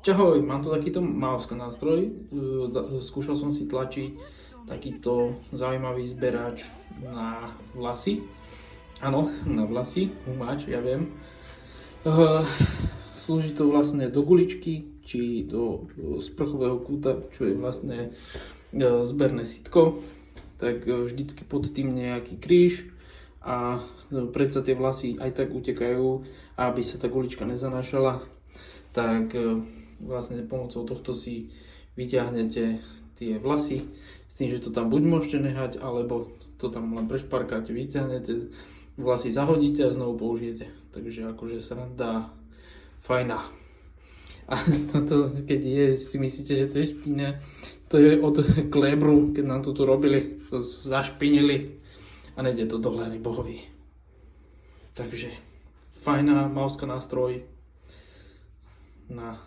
Čahoj, mám tu takýto mouse nástroj, skúšal som si tlačiť takýto zaujímavý zberač na vlasy. Áno, na vlasy, humáč, ja viem. Slúži to vlastne do guličky, či do sprchového kúta, čo je vlastne zberné sitko. Tak vždycky pod tým nejaký kríž a predsa tie vlasy aj tak utekajú, a aby sa tá gulička nezanášala, tak vlastne pomocou tohto si vyťahnete tie vlasy s tým, že to tam buď môžete nehať, alebo to tam len prešparkáte, vyťahnete, vlasy zahodíte a znovu použijete. Takže akože sranda fajná. A toto, keď si myslíte, že to je špína, to je od Klebru, keď nám to tu robili, to zašpinili a nejde to dole ani bohovi. Takže fajná mauska nástroj na